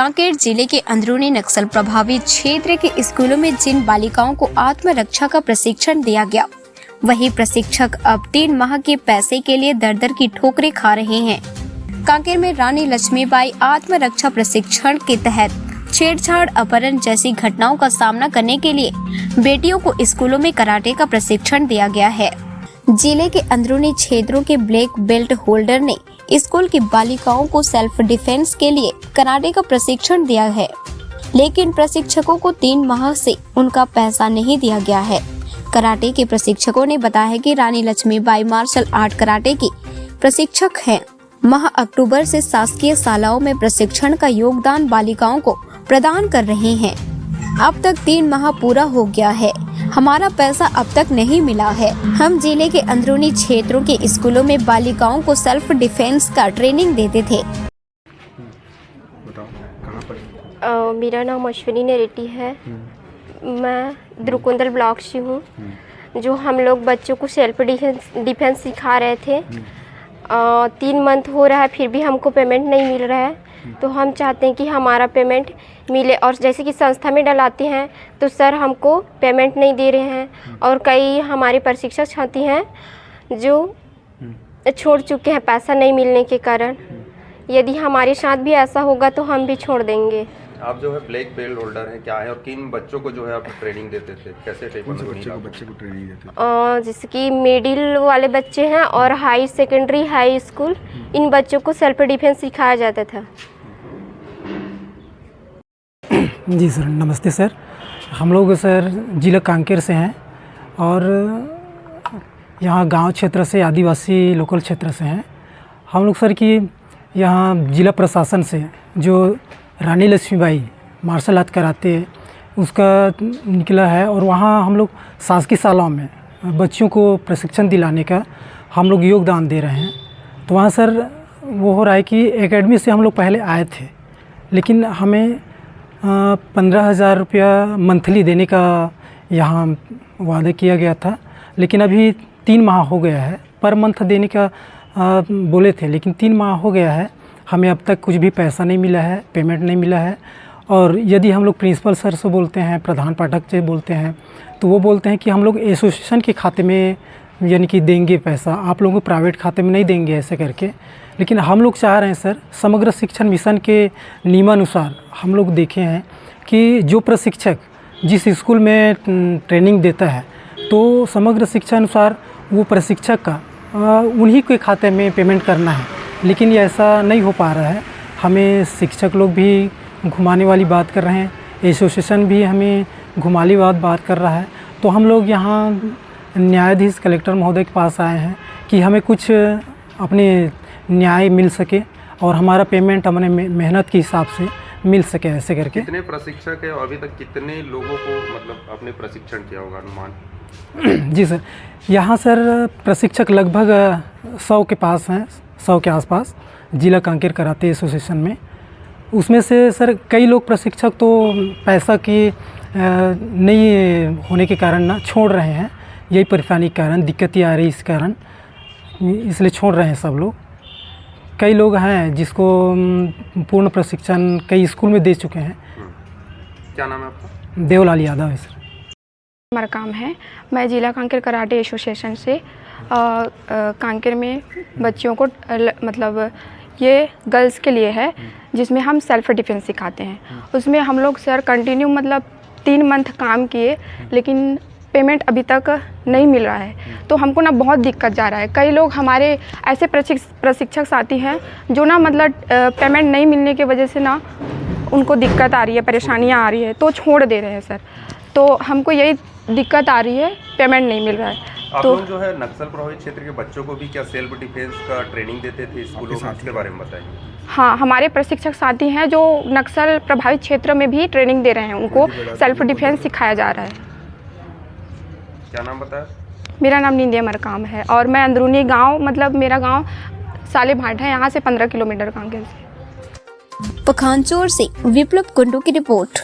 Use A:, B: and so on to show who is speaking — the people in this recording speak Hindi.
A: कांकेर जिले के अंदरूनी नक्सल प्रभावित क्षेत्र के स्कूलों में जिन बालिकाओं को आत्मरक्षा का प्रशिक्षण दिया गया, वही प्रशिक्षक अब 3 माह के पैसे के लिए दर-दर की ठोकरें खा रहे हैं। कांकेर में रानी लक्ष्मीबाई आत्मरक्षा प्रशिक्षण के तहत छेड़छाड़, अपहरण जैसी घटनाओं का सामना करने के लिए बेटियों को स्कूलों में कराटे का प्रशिक्षण दिया गया है। जिले के अंदरूनी क्षेत्रों के ब्लैक बेल्ट होल्डर ने स्कूल की बालिकाओं को सेल्फ डिफेंस के लिए कराटे का प्रशिक्षण दिया है, लेकिन प्रशिक्षकों को 3 माह से उनका पैसा नहीं दिया गया है। कराटे के प्रशिक्षकों ने बताया है कि रानी लक्ष्मीबाई मार्शल आर्ट कराटे की प्रशिक्षक हैं। माह अक्टूबर से शासकीय शालाओं में प्रशिक्षण का योगदान बालिकाओं को प्रदान कर रहे हैं। अब तक 3 माह पूरा हो गया है, हमारा पैसा अब तक नहीं मिला है। हम जिले के अंदरूनी क्षेत्रों के स्कूलों में बालिकाओं को सेल्फ डिफेंस का ट्रेनिंग देते थे।
B: बताओ, कहाँ पर?
C: मेरा नाम अश्विनी नेरेटी है। मैं द्रुकुंदल ब्लॉक से हूँ। जो हम लोग बच्चों को सेल्फ डिफेंस सिखा रहे थे। 3 मंथ हो रहा है, फिर भी हमको पेमेंट नहीं मिल रहा है। तो हम चाहते हैं कि हमारा पेमेंट मिले। और जैसे कि संस्था में डलाते हैं तो सर हमको पेमेंट नहीं दे रहे हैं, और कई हमारे प्रशिक्षक साथी हैं जो छोड़ चुके हैं पैसा नहीं मिलने के कारण। यदि हमारे साथ भी ऐसा होगा तो हम भी छोड़ देंगे।
B: आप जो है ब्लैक बेल्ट होल्डर हैं, क्या है और किन बच्चों को जो है आप ट्रेनिंग देते थे? कैसे बच्चे को ट्रेनिंग देते थे?
C: जैसे कि मिडिल वाले बच्चे हैं और हाई सेकेंडरी, हाई स्कूल, इन बच्चों को सेल्फ डिफेंस सिखाया जाता था।
D: जी सर, नमस्ते सर। हम लोग सर जिला कांकेर से हैं और यहाँ गांव क्षेत्र से, आदिवासी लोकल क्षेत्र से हैं हम लोग सर। कि यहाँ जिला प्रशासन से जो रानी लक्ष्मीबाई मार्शल आर्ट कराते उसका निकला है, और वहाँ हम लोग शासकीय शालाओं में बच्चों को प्रशिक्षण दिलाने का हम लोग योगदान दे रहे हैं। तो वहाँ सर वो हो रहा है कि एकेडमी से हम लोग पहले आए थे, लेकिन हमें 15,000 रुपया मंथली देने का यहाँ वादा किया गया था, लेकिन अभी 3 माह हो गया है। पर मंथ देने का बोले थे, लेकिन 3 माह हो गया है, हमें अब तक कुछ भी पैसा नहीं मिला है, पेमेंट नहीं मिला है। और यदि हम लोग प्रिंसिपल सर से बोलते हैं, प्रधान पाठक से बोलते हैं, तो वो बोलते हैं कि हम लोग एसोसिएशन के खाते में यानी कि देंगे पैसा, आप लोगों को प्राइवेट खाते में नहीं देंगे, ऐसे करके। लेकिन हम लोग चाह रहे हैं सर, समग्र शिक्षण मिशन के नियमानुसार हम लोग देखे हैं कि जो प्रशिक्षक जिस स्कूल में ट्रेनिंग देता है, तो समग्र शिक्षा अनुसार वो प्रशिक्षक का उन्हीं के खाते में पेमेंट करना है, लेकिन ये ऐसा नहीं हो पा रहा है। हमें शिक्षक लोग भी घुमाने वाली बात कर रहे हैं, एसोसिएशन भी हमें घुमाने वाली बात कर रहा है। तो हम लोग यहाँ न्यायाधीश कलेक्टर महोदय के पास आए हैं कि हमें कुछ अपने न्याय मिल सके और हमारा पेमेंट अपने मेहनत के हिसाब से मिल सके, ऐसे करके।
B: कितने प्रशिक्षक है और अभी तक कितने लोगों को मतलब अपने प्रशिक्षण किया होगा अनुमान?
D: जी सर, यहाँ सर प्रशिक्षक लगभग 100 के पास हैं, 100 के आसपास जिला कांकेर कराटे एसोसिएशन में। उसमें से सर कई लोग प्रशिक्षक तो पैसा की नहीं होने के कारण ना छोड़ रहे हैं, यही परेशानी के कारण, दिक्कतें आ रही इस कारण, इसलिए छोड़ रहे हैं सब लोग। कई लोग हैं जिसको पूर्ण प्रशिक्षण कई स्कूल में दे चुके हैं।
B: क्या नाम है आपका?
D: देवलाल यादव है सर।
E: हमारा काम है, मैं जिला कांकेर कराटे एसोसिएशन से कांकेर में बच्चियों को मतलब ये गर्ल्स के लिए है, जिसमें हम सेल्फ डिफेंस सिखाते हैं। उसमें हम लोग सर कंटिन्यू मतलब 3 मंथ काम किए, लेकिन पेमेंट अभी तक नहीं मिल रहा है। तो हमको ना बहुत दिक्कत जा रहा है। कई लोग हमारे ऐसे प्रशिक्षक साथी हैं जो ना मतलब पेमेंट नहीं मिलने की वजह से ना उनको दिक्कत आ रही है, परेशानियां आ रही है, तो छोड़ दे रहे हैं सर। तो हमको यही दिक्कत आ रही है, पेमेंट नहीं मिल रहा है।
B: आप
E: तो
B: लोग जो है नक्सल प्रभावित क्षेत्र के बच्चों को भी क्या सेल्फ डिफेंस का ट्रेनिंग देते थे स्कूलों में? इसके बारे में बताइए।
E: हाँ, हमारे प्रशिक्षक साथी हैं जो नक्सल प्रभावित क्षेत्र में भी ट्रेनिंग दे रहे हैं, उनको सेल्फ डिफेंस सिखाया जा रहा है।
B: क्या नाम बताया?
E: मेरा नाम निंदिया मरकाम है और मैं अंदरूनी गांव, मतलब मेरा गांव साले भाट है, यहाँ से 15 किलोमीटर कांकेर से।
A: पखानचोर से विप्लव कुंडू की रिपोर्ट।